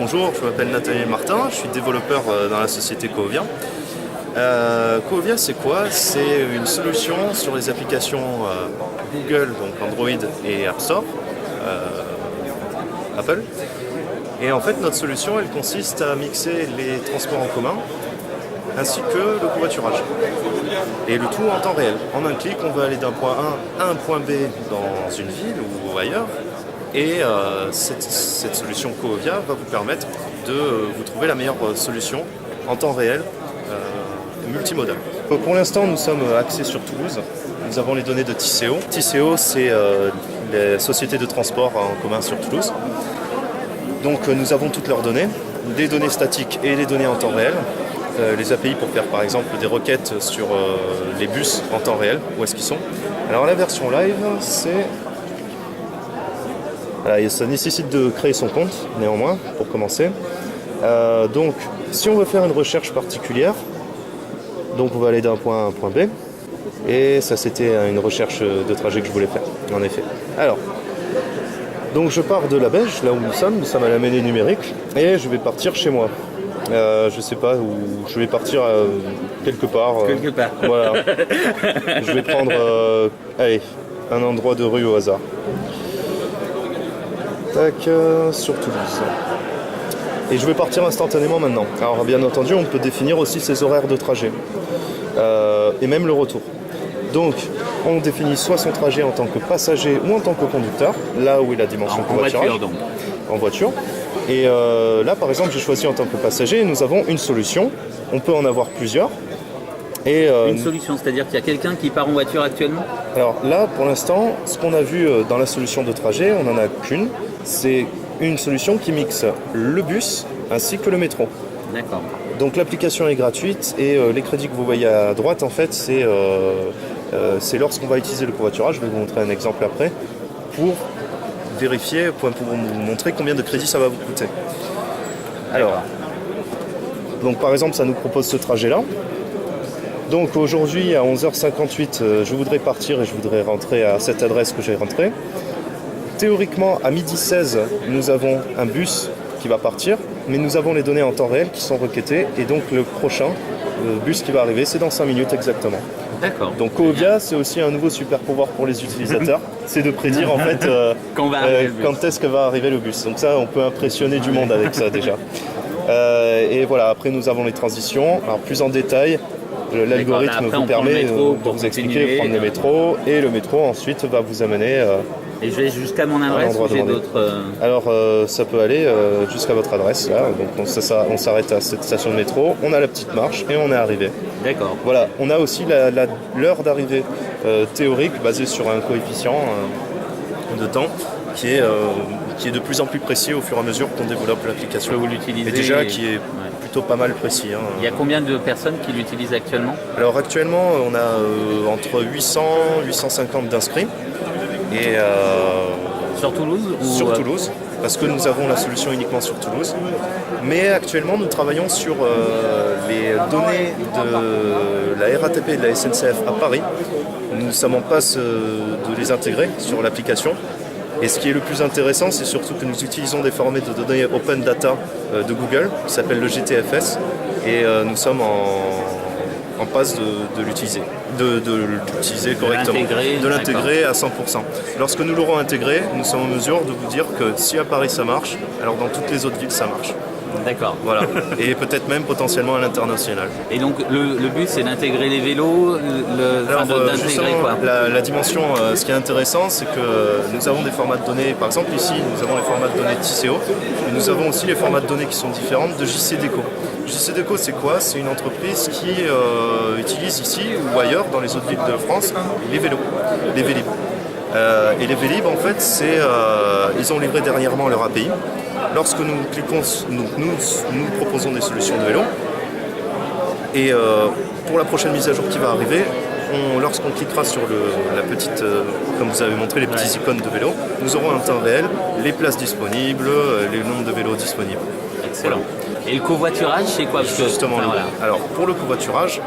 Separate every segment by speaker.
Speaker 1: Bonjour, je m'appelle Nathaniel Martin, je suis développeur dans la société Coovia. Coovia, c'est quoi? C'est une solution sur les applications Google, donc Android et App Store, Apple. Et en fait, notre solution, elle consiste à mixer les transports en commun ainsi que le covoiturage. Et le tout en temps réel. En un clic, on va aller d'un point A à un point B dans une ville ou ailleurs. Et cette solution Coovia va vous permettre de vous trouver la meilleure solution en temps réel, multimodal. Pour l'instant, nous sommes axés sur Toulouse. Nous avons les données de Tisséo. Tisséo, c'est les sociétés de transport en commun sur Toulouse. Donc nous avons toutes leurs données, des données statiques et les données en temps réel. Les API pour faire par exemple des requêtes sur les bus en temps réel, où est-ce qu'ils sont. Alors la version live, c'est... Voilà, ça nécessite de créer son compte, néanmoins, pour commencer. Donc, si on veut faire une recherche particulière, donc on va aller d'un point A à un point B. Et ça, c'était une recherche de trajet que je voulais faire, en effet. Alors, donc je pars de la Belge, là où nous sommes à la mêlée numérique, et je vais partir chez moi. Je sais pas où je vais partir quelque part.
Speaker 2: Quelque part.
Speaker 1: Voilà. Je vais prendre allez, un endroit de rue au hasard. Tac, sur Toulouse. Et je vais partir instantanément maintenant. Alors bien entendu, on peut définir aussi ses horaires de trajet. Et même le retour. Donc, on définit soit son trajet en tant que passager ou en tant que conducteur, là où est la dimension covoiturage.
Speaker 2: En voiture, donc.
Speaker 1: En voiture. Et là, par exemple, j'ai choisi en tant que passager et nous avons une solution. On peut en avoir plusieurs. Et,
Speaker 2: une solution, c'est-à-dire qu'il y a quelqu'un qui part en voiture actuellement?
Speaker 1: Alors là, pour l'instant, ce qu'on a vu dans la solution de trajet, on n'en a qu'une. C'est une solution qui mixe le bus ainsi que le métro.
Speaker 2: D'accord.
Speaker 1: Donc l'application est gratuite et les crédits que vous voyez à droite, en fait, c'est lorsqu'on va utiliser le covoiturage. Je vais vous montrer un exemple après pour vérifier, pour vous montrer combien de crédits ça va vous coûter. Alors, donc par exemple, ça nous propose ce trajet-là. Donc aujourd'hui, à 11h58, je voudrais partir et je voudrais rentrer à cette adresse que j'ai rentrée. Théoriquement, à 12h16, nous avons un bus qui va partir, mais nous avons les données en temps réel qui sont requêtées, et donc le prochain bus qui va arriver, c'est dans 5 minutes exactement.
Speaker 2: D'accord.
Speaker 1: Donc Coovia, c'est aussi un nouveau super pouvoir pour les utilisateurs, c'est de prédire en fait quand est-ce que va arriver le bus. Donc ça, on peut impressionner du monde avec ça déjà. Et voilà, après nous avons les transitions, alors plus en détail. L'algorithme vous permet de vous expliquer, prendre le métro, et le métro ensuite va vous amener...
Speaker 2: Et je vais jusqu'à mon adresse ou j'ai d'autres...
Speaker 1: Alors ça peut aller jusqu'à votre adresse, là. Donc on s'arrête à cette station de métro, on a la petite marche et on est arrivé.
Speaker 2: D'accord.
Speaker 1: Voilà, on a aussi l'heure d'arrivée théorique basée sur un coefficient de temps qui est de plus en plus précis au fur et à mesure qu'on développe l'application.
Speaker 2: Que vous l'utilisez.
Speaker 1: Et déjà qui est plutôt pas mal précis. Hein.
Speaker 2: Il y a combien de personnes qui l'utilisent actuellement?
Speaker 1: Alors actuellement, on a entre 800 et 850 d'inscrits. Et
Speaker 2: sur Toulouse
Speaker 1: Sur Toulouse, parce que nous avons la solution uniquement sur Toulouse. Mais actuellement, nous travaillons sur les données de la RATP et de la SNCF à Paris. Nous sommes en passe de les intégrer sur l'application. Et ce qui est le plus intéressant, c'est surtout que nous utilisons des formats de données Open Data de Google, qui s'appelle le GTFS, et nous sommes en passe de l'utiliser, de l'utiliser correctement, de l'intégrer à 100%. Lorsque nous l'aurons intégré, nous sommes en mesure de vous dire que si à Paris ça marche, alors dans toutes les autres villes ça marche.
Speaker 2: D'accord.
Speaker 1: Voilà. Et peut-être même potentiellement à l'international.
Speaker 2: Et donc le but c'est d'intégrer les vélos, d'intégrer quoi?
Speaker 1: La dimension, ce qui est intéressant, c'est que nous avons des formats de données, par exemple ici nous avons les formats de données de Tisséo, mais nous avons aussi les formats de données qui sont différents de JCDecaux. JCDecaux, c'est quoi? C'est une entreprise qui utilise ici ou ailleurs, dans les autres villes de France, les vélos, les Vélib. Et les Vélib, en fait, ils ont livré dernièrement leur API. Lorsque nous cliquons, nous proposons des solutions de vélo. Et pour la prochaine mise à jour qui va arriver, lorsqu'on cliquera sur la petite, comme vous avez montré, les petits icônes de vélo, nous aurons en temps réel les places disponibles, les nombres de vélos disponibles.
Speaker 2: Excellent. Et le covoiturage, c'est quoi?
Speaker 1: Justement, alors pour le covoiturage,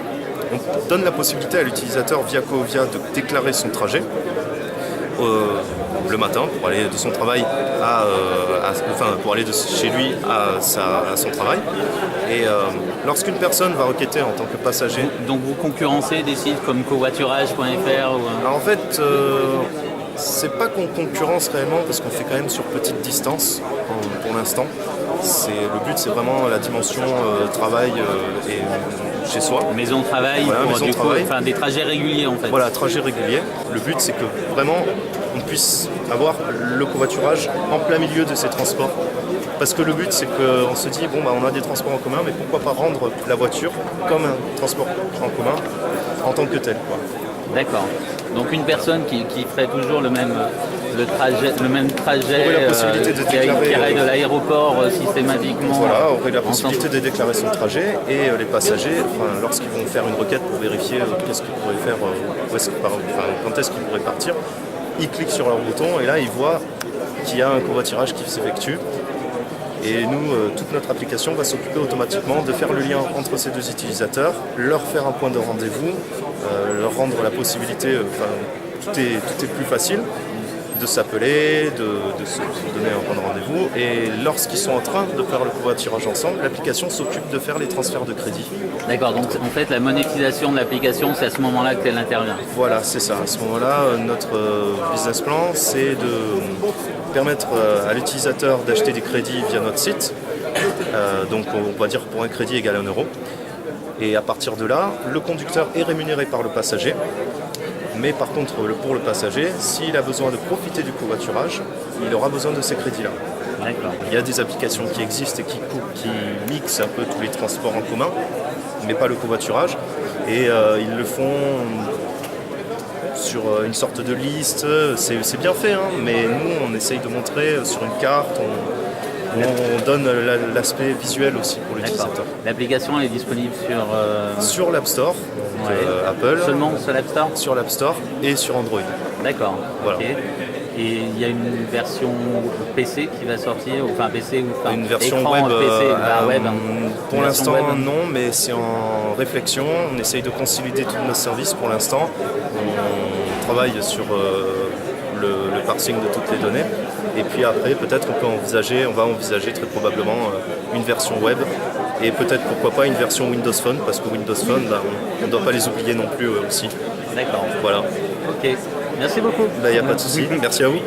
Speaker 1: on donne la possibilité à l'utilisateur via Coovia de déclarer son trajet le matin pour aller de son travail pour aller de chez lui à son travail. Et lorsqu'une personne va requêter en tant que passager...
Speaker 2: Donc vous concurrencez des sites comme covoiturage.fr ou...
Speaker 1: Alors en fait, c'est pas qu'on concurrence réellement parce qu'on fait quand même sur petite distance pour l'instant. Le but, c'est vraiment la dimension travail et chez soi.
Speaker 2: Maison de travail,
Speaker 1: voilà,
Speaker 2: pour,
Speaker 1: maison de travail.
Speaker 2: Enfin, des trajets réguliers en fait.
Speaker 1: Voilà, trajets réguliers. Le but, c'est que vraiment on puisse avoir le covoiturage en plein milieu de ces transports. Parce que le but, c'est qu'on se dit, on a des transports en commun, mais pourquoi pas rendre la voiture comme un transport en commun en tant que tel, quoi.
Speaker 2: D'accord. Donc une personne qui ferait toujours le même trajet,
Speaker 1: la possibilité de
Speaker 2: qui
Speaker 1: déclarer,
Speaker 2: irait de l'aéroport systématiquement.
Speaker 1: Voilà, aurait la possibilité de déclarer son trajet et les passagers, lorsqu'ils vont faire une requête pour vérifier qu'est-ce qu'ils pourraient faire, quand est-ce qu'ils pourraient partir, ils cliquent sur leur bouton et là ils voient qu'il y a un covoiturage qui s'effectue. Et nous, toute notre application va s'occuper automatiquement de faire le lien entre ces deux utilisateurs, leur faire un point de rendez-vous, leur rendre la possibilité, tout est plus facile, de s'appeler, de se donner un point de rendez-vous. Et lorsqu'ils sont en train de faire le covoiturage ensemble, l'application s'occupe de faire les transferts de crédit.
Speaker 2: D'accord, donc en fait la monétisation de l'application, c'est à ce moment-là qu'elle intervient.
Speaker 1: Voilà, c'est ça. À ce moment-là, notre business plan, c'est de permettre à l'utilisateur d'acheter des crédits via notre site. Donc on va dire pour un crédit égal à 1 euro. Et à partir de là, le conducteur est rémunéré par le passager. Mais par contre, pour le passager, s'il a besoin de profiter du covoiturage, il aura besoin de ces crédits-là.
Speaker 2: D'accord.
Speaker 1: Il y a des applications qui existent et qui mixent un peu tous les transports en commun, mais pas le covoiturage. Et ils le font sur une sorte de liste. C'est bien fait, hein, mais nous, on essaye de montrer sur une carte. On donne l'aspect visuel aussi pour l'utilisateur.
Speaker 2: L'application elle est disponible
Speaker 1: sur l'App Store, Apple.
Speaker 2: Seulement sur l'App Store.
Speaker 1: Sur l'App Store et sur Android.
Speaker 2: D'accord.
Speaker 1: Voilà.
Speaker 2: Okay. Et il y a une version PC qui va sortir, enfin PC ou
Speaker 1: une version
Speaker 2: écran,
Speaker 1: web.
Speaker 2: PC, web.
Speaker 1: Pour l'instant, non, mais c'est en réflexion. On essaye de consolider tous nos services pour l'instant. On travaille sur le parsing de toutes les données. Et puis après, peut-être on va envisager très probablement une version web et peut-être pourquoi pas une version Windows Phone, parce que Windows Phone, on ne doit pas les oublier non plus aussi.
Speaker 2: D'accord.
Speaker 1: Voilà.
Speaker 2: Ok. Merci beaucoup.
Speaker 1: Il n'y a pas de souci. Merci à vous.